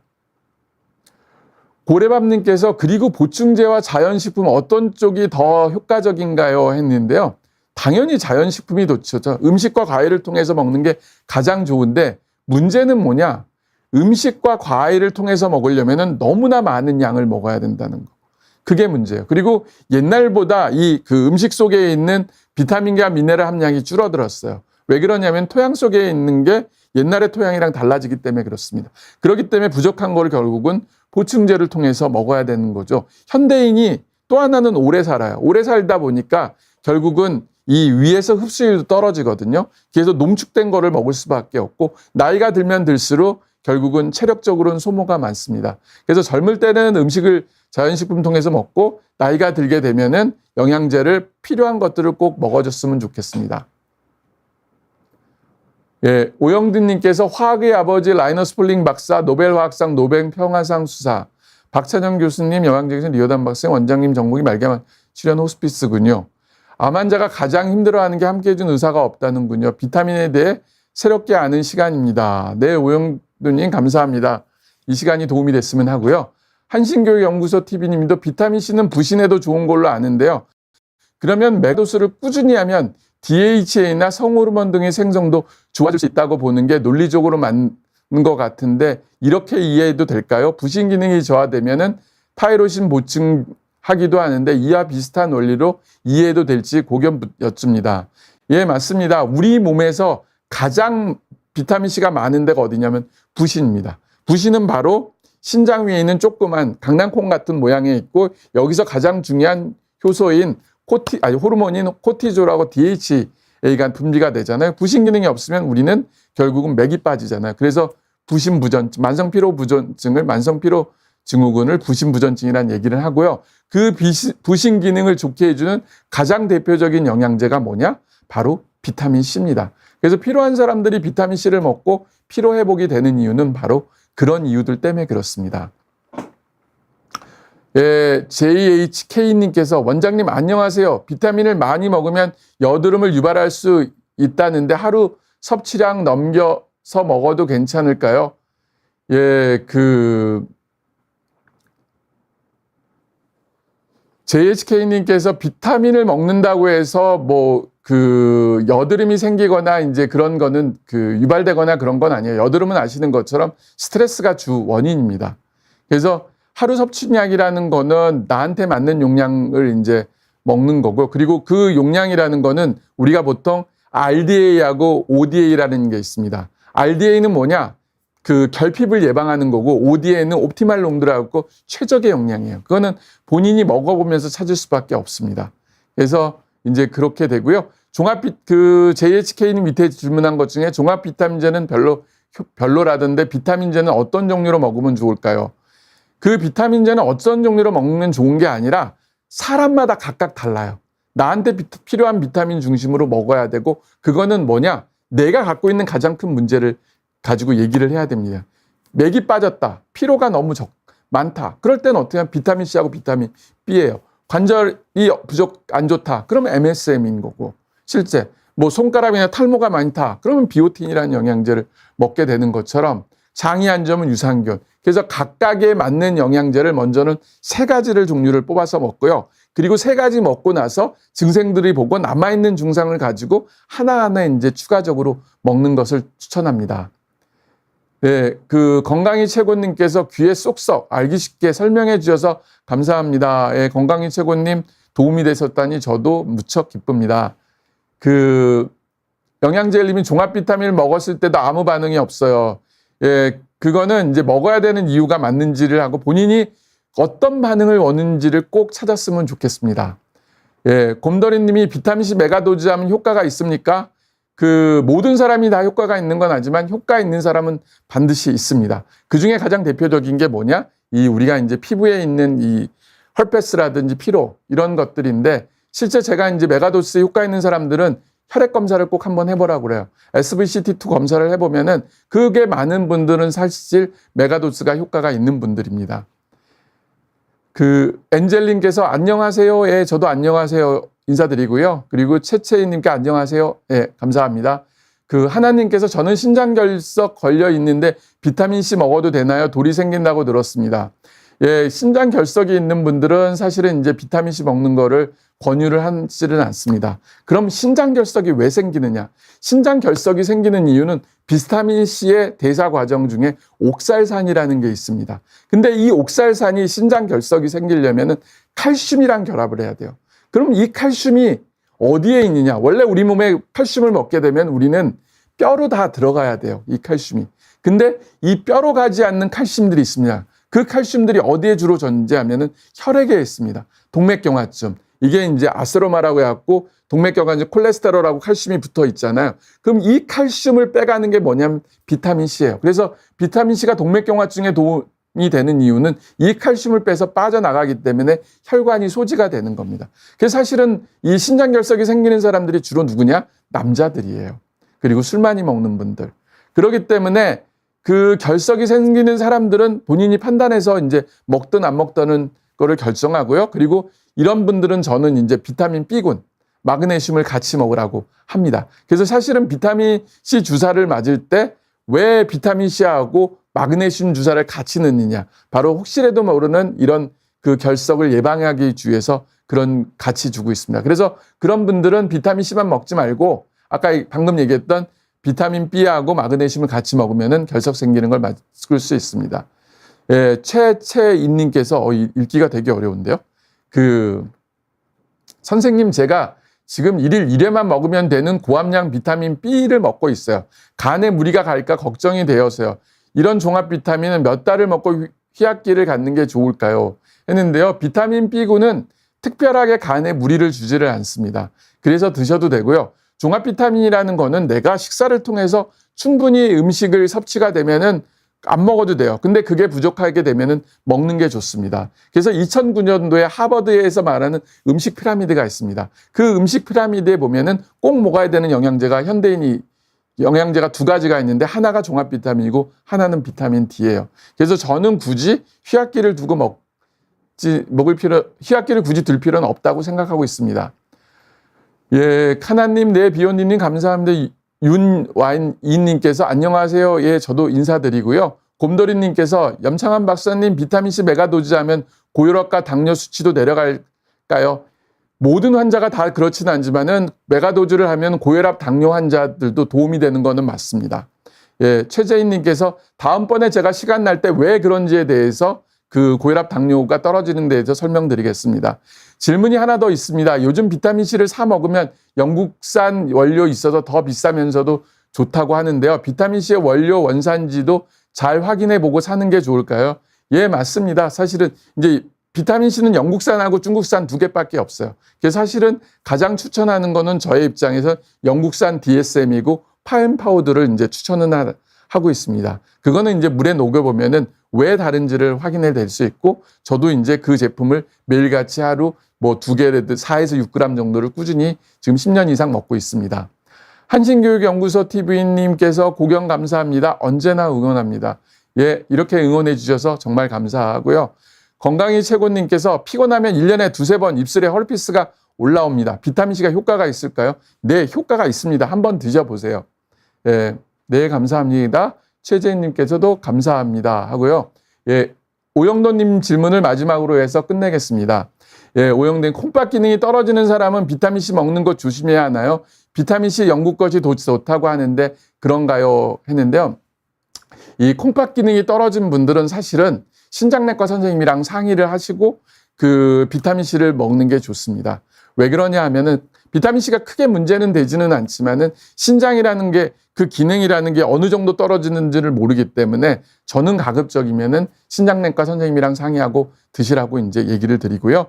고래밥님께서 그리고 보충제와 자연식품 어떤 쪽이 더 효과적인가요? 했는데요. 당연히 자연식품이 좋죠. 음식과 과일을 통해서 먹는 게 가장 좋은데 문제는 뭐냐? 음식과 과일을 통해서 먹으려면 너무나 많은 양을 먹어야 된다는 거. 그게 문제예요. 그리고 옛날보다 그 음식 속에 있는 비타민과 미네랄 함량이 줄어들었어요. 왜 그러냐면 토양 속에 있는 게 옛날의 토양이랑 달라지기 때문에 그렇습니다. 그렇기 때문에 부족한 걸 결국은 보충제를 통해서 먹어야 되는 거죠. 현대인이 또 하나는 오래 살아요. 오래 살다 보니까 결국은 이 위에서 흡수율도 떨어지거든요. 그래서 농축된 거를 먹을 수밖에 없고 나이가 들면 들수록 결국은 체력적으로는 소모가 많습니다. 그래서 젊을 때는 음식을 자연식품 통해서 먹고 나이가 들게 되면은 영양제를 필요한 것들을 꼭 먹어줬으면 좋겠습니다. 예, 오영든님께서 화학의 아버지 라이너스 폴링 박사, 노벨 화학상, 노벨 평화상 수사, 박찬영 교수님, 영양제에서 리어단 박사, 원장님 정복이 말기암 출연 호스피스군요. 암 환자가 가장 힘들어하는 게 함께해준 의사가 없다는군요. 비타민에 대해 새롭게 아는 시간입니다. 네, 오영든님 감사합니다. 이 시간이 도움이 됐으면 하고요. 한신교육연구소 TV님도 비타민C는 부신에도 좋은 걸로 아는데요. 그러면 맥도수를 꾸준히 하면 DHA나 성호르몬 등의 생성도 좋아질 수 있다고 보는 게 논리적으로 맞는 것 같은데 이렇게 이해해도 될까요? 부신 기능이 저하되면은 타이로신 보충하기도 하는데 이와 비슷한 원리로 이해해도 될지 고견 여쭙니다. 예, 맞습니다. 우리 몸에서 가장 비타민C가 많은 데가 어디냐면 부신입니다. 부신은 바로 신장 위에 있는 조그만 강낭콩 같은 모양에 있고 여기서 가장 중요한 효소인 호르몬인 코티졸하고 DHA가 분비가 되잖아요. 부신 기능이 없으면 우리는 결국은 맥이 빠지잖아요. 그래서 부신부전증, 만성피로부전증을 만성피로증후군을 부신부전증이라는 얘기를 하고요. 그 부신 기능을 좋게 해주는 가장 대표적인 영양제가 뭐냐? 바로 비타민C입니다. 그래서 필요한 사람들이 비타민C를 먹고 피로 회복이 되는 이유는 바로 그런 이유들 때문에 그렇습니다. 예, JHK님께서 원장님 안녕하세요. 비타민을 많이 먹으면 여드름을 유발할 수 있다는데 하루 섭취량 넘겨서 먹어도 괜찮을까요? 예, JHK님께서 비타민을 먹는다고 해서 여드름이 생기거나 이제 그런 거는 유발되거나 그런 건 아니에요. 여드름은 아시는 것처럼 스트레스가 주 원인입니다. 그래서 하루 섭취량이라는 거는 나한테 맞는 용량을 이제 먹는 거고 그리고 그 용량이라는 거는 우리가 보통 RDA하고 ODA라는 게 있습니다. RDA는 뭐냐? 결핍을 예방하는 거고 ODA는 옵티말 농도라고 최적의 용량이에요. 그거는 본인이 먹어보면서 찾을 수밖에 없습니다. 그래서 이제 그렇게 되고요. JHK님 밑에 질문한 것 중에 종합 비타민제는 별로라던데 비타민제는 어떤 종류로 먹으면 좋을까요? 그 비타민제는 어떤 종류로 먹는 좋은 게 아니라 사람마다 각각 달라요. 나한테 필요한 비타민 중심으로 먹어야 되고 그거는 뭐냐? 내가 갖고 있는 가장 큰 문제를 가지고 얘기를 해야 됩니다. 맥이 빠졌다. 피로가 너무 많다. 그럴 때는 어떻게 하면 비타민 C하고 비타민 B예요. 관절이 안 좋다. 그러면 MSM인 거고. 실제 뭐 손가락이나 탈모가 많다. 그러면 비오틴이라는 영양제를 먹게 되는 것처럼 장이 안 좋으면 유산균. 그래서 각각에 맞는 영양제를 먼저는 3가지를 종류를 뽑아서 먹고요. 그리고 3가지 먹고 나서 증상들이 보고 남아있는 증상을 가지고 하나하나 이제 추가적으로 먹는 것을 추천합니다. 네, 그 건강이 최고님께서 귀에 쏙쏙 알기 쉽게 설명해 주셔서 감사합니다. 예, 건강이 최고님 도움이 되셨다니 저도 무척 기쁩니다. 그 영양제님이 종합 비타민을 먹었을 때도 아무 반응이 없어요. 예, 그거는 이제 먹어야 되는 이유가 맞는지를 하고 본인이 어떤 반응을 원하는지를 꼭 찾았으면 좋겠습니다. 예, 곰돌이님이 비타민C 메가도즈하면 효과가 있습니까? 그 모든 사람이 다 효과가 있는 건 아니지만 효과 있는 사람은 반드시 있습니다. 그 중에 가장 대표적인 게 뭐냐? 이 우리가 이제 피부에 있는 이 헐페스라든지 피로 이런 것들인데 실제 제가 이제 메가도스 효과 있는 사람들은 혈액 검사를 꼭 한번 해보라고 그래요. SVCT2 검사를 해보면은 그게 많은 분들은 사실 메가도스가 효과가 있는 분들입니다. 그 엔젤님께서 안녕하세요. 예, 저도 안녕하세요. 인사드리고요. 그리고 채채이님께 안녕하세요. 예, 감사합니다. 그 하나님께서 저는 신장결석 걸려 있는데 비타민C 먹어도 되나요? 돌이 생긴다고 들었습니다. 예, 신장결석이 있는 분들은 사실은 이제 비타민C 먹는 거를 권유를 하지는 않습니다. 그럼 신장결석이 왜 생기느냐? 신장결석이 생기는 이유는 비타민C의 대사 과정 중에 옥살산이라는 게 있습니다. 근데 이 옥살산이 신장결석이 생기려면은 칼슘이랑 결합을 해야 돼요. 그럼 이 칼슘이 어디에 있느냐? 원래 우리 몸에 칼슘을 먹게 되면 우리는 뼈로 다 들어가야 돼요. 이 칼슘이. 근데 이 뼈로 가지 않는 칼슘들이 있습니다. 그 칼슘들이 어디에 주로 존재하면은 혈액에 있습니다. 동맥경화증. 이게 이제 아스로마라고 해갖고 동맥경화증 콜레스테롤하고 칼슘이 붙어 있잖아요. 그럼 이 칼슘을 빼가는 게 뭐냐면 비타민C예요. 그래서 비타민C가 동맥경화증에 도움이 되는 이유는 이 칼슘을 빼서 빠져나가기 때문에 혈관이 소지가 되는 겁니다. 그래서 사실은 이 신장결석이 생기는 사람들이 주로 누구냐? 남자들이에요. 그리고 술 많이 먹는 분들. 그렇기 때문에 그 결석이 생기는 사람들은 본인이 판단해서 이제 먹든 안 먹든 거를 결정하고요. 그리고 이런 분들은 저는 이제 비타민 B군, 마그네슘을 같이 먹으라고 합니다. 그래서 사실은 비타민 C 주사를 맞을 때 왜 비타민 C하고 마그네슘 주사를 같이 넣느냐. 바로 혹시라도 모르는 이런 그 결석을 예방하기 위해서 그런 같이 주고 있습니다. 그래서 그런 분들은 비타민 C만 먹지 말고 아까 방금 얘기했던 비타민 B하고 마그네슘을 같이 먹으면은 결석 생기는 걸 막을 수 있습니다. 예, 최채인님께서 읽기가 되게 어려운데요. 그 선생님 제가 지금 1일 1회만 먹으면 되는 고함량 비타민 B를 먹고 있어요. 간에 무리가 갈까 걱정이 되어서요. 이런 종합 비타민은 몇 달을 먹고 희약기를 갖는 게 좋을까요? 했는데요. 비타민 B군은 특별하게 간에 무리를 주지를 않습니다. 그래서 드셔도 되고요. 종합 비타민이라는 거는 내가 식사를 통해서 충분히 음식을 섭취가 되면은 안 먹어도 돼요. 근데 그게 부족하게 되면은 먹는 게 좋습니다. 그래서 2009년도에 하버드에서 말하는 음식 피라미드가 있습니다. 그 음식 피라미드에 보면은 꼭 먹어야 되는 영양제가 현대인이 영양제가 2가지가 있는데 하나가 종합 비타민이고 하나는 비타민 D예요. 그래서 저는 굳이 희약기를 두고 희약기를 굳이 들 필요는 없다고 생각하고 있습니다. 예, 카나님, 네, 비욘디님 감사합니다. 윤와인이님께서 안녕하세요. 예, 저도 인사드리고요. 곰돌이님께서 염창한 박사님 비타민C 메가도즈하면 고혈압과 당뇨 수치도 내려갈까요? 모든 환자가 다 그렇지는 않지만은 메가도즈를 하면 고혈압 당뇨 환자들도 도움이 되는 거는 맞습니다. 예, 최재인님께서 다음번에 제가 시간 날 때 왜 그런지에 대해서 그 고혈압 당뇨가 떨어지는 데 대해서 설명드리겠습니다. 질문이 하나 더 있습니다. 요즘 비타민C를 사 먹으면 영국산 원료 있어서 더 비싸면서도 좋다고 하는데요. 비타민C의 원료 원산지도 잘 확인해 보고 사는 게 좋을까요? 예, 맞습니다. 사실은 이제 비타민C는 영국산하고 중국산 2개밖에 없어요. 그래서 사실은 가장 추천하는 거는 저의 입장에서 영국산 DSM이고 파인 파우더를 이제 추천은 하고 있습니다. 그거는 이제 물에 녹여보면은 왜 다른지를 확인해 낼 수 있고, 저도 이제 그 제품을 매일같이 하루 뭐 2개라도 4에서 6g 정도를 꾸준히 지금 10년 이상 먹고 있습니다. 한신교육연구소 TV님께서 고견 감사합니다. 언제나 응원합니다. 예, 이렇게 응원해 주셔서 정말 감사하고요. 건강이 최고님께서 피곤하면 1년에 두세 번 입술에 헐피스가 올라옵니다. 비타민C가 효과가 있을까요? 네, 효과가 있습니다. 한번 드셔보세요. 예, 네, 감사합니다. 최재인님께서도 감사합니다 하고요. 예, 오영도님 질문을 마지막으로 해서 끝내겠습니다. 예, 오영도님, 콩팥 기능이 떨어지는 사람은 비타민C 먹는 거 조심해야 하나요? 비타민C 영국 것이 더 좋다고 하는데 그런가요? 했는데요. 이 콩팥 기능이 떨어진 분들은 사실은 신장내과 선생님이랑 상의를 하시고 그 비타민C를 먹는 게 좋습니다. 왜 그러냐 하면은 비타민C가 크게 문제는 되지는 않지만은 신장이라는 게 그 기능이라는 게 어느 정도 떨어지는지를 모르기 때문에 저는 가급적이면은 신장내과 선생님이랑 상의하고 드시라고 이제 얘기를 드리고요.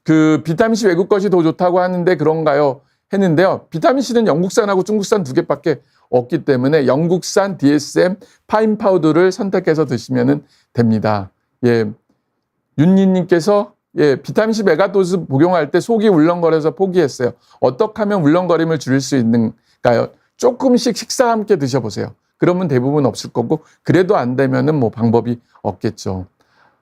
그 비타민C 외국 것이 더 좋다고 하는데 그런가요? 했는데요. 비타민C는 영국산하고 중국산 두 개밖에 없기 때문에 영국산 DSM 파인 파우더를 선택해서 드시면 됩니다. 예, 윤희님께서 예, 비타민C 메가도즈 복용할 때 속이 울렁거려서 포기했어요. 어떻게 하면 울렁거림을 줄일 수 있는가요? 조금씩 식사와 함께 드셔보세요. 그러면 대부분 없을 거고 그래도 안 되면은 뭐 방법이 없겠죠.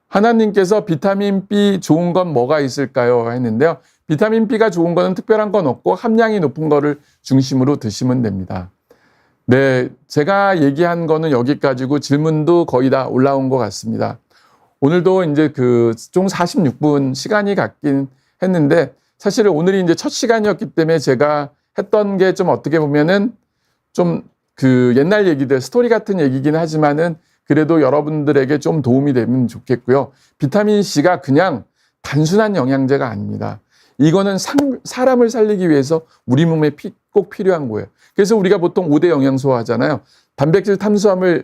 하나님께서 비타민 B 좋은 건 뭐가 있을까요? 했는데요. 비타민 B가 좋은 거는 특별한 건 없고 함량이 높은 거를 중심으로 드시면 됩니다. 네, 제가 얘기한 거는 여기까지고 질문도 거의 다 올라온 것 같습니다. 오늘도 이제 총 46분 시간이 갔긴 했는데 사실은 오늘이 이제 첫 시간이었기 때문에 제가 했던 게 좀 어떻게 보면은 좀 옛날 얘기들, 스토리 같은 얘기긴 하지만은 그래도 여러분들에게 좀 도움이 되면 좋겠고요. 비타민C가 그냥 단순한 영양제가 아닙니다. 이거는 사람을 살리기 위해서 우리 몸에 꼭 필요한 거예요. 그래서 우리가 보통 5대 영양소 하잖아요. 단백질, 탄수화물,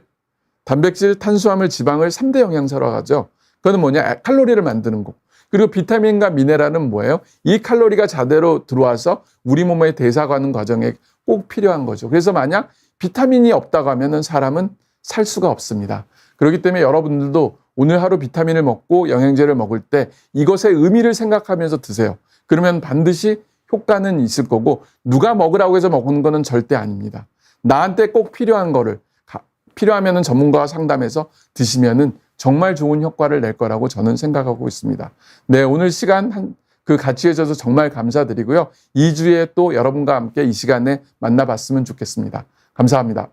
지방을 3대 영양소라고 하죠. 그거는 뭐냐? 칼로리를 만드는 거. 그리고 비타민과 미네랄은 뭐예요? 이 칼로리가 제대로 들어와서 우리 몸에 대사하는 과정에 꼭 필요한 거죠. 그래서 만약 비타민이 없다고 하면은 사람은 살 수가 없습니다. 그렇기 때문에 여러분들도 오늘 하루 비타민을 먹고 영양제를 먹을 때 이것의 의미를 생각하면서 드세요. 그러면 반드시 효과는 있을 거고 누가 먹으라고 해서 먹는 거는 절대 아닙니다. 나한테 꼭 필요한 거를 필요하면은 전문가와 상담해서 드시면은 정말 좋은 효과를 낼 거라고 저는 생각하고 있습니다. 네, 오늘 시간 같이 해줘서 정말 감사드리고요. 2주에 또 여러분과 함께 이 시간에 만나봤으면 좋겠습니다. 감사합니다.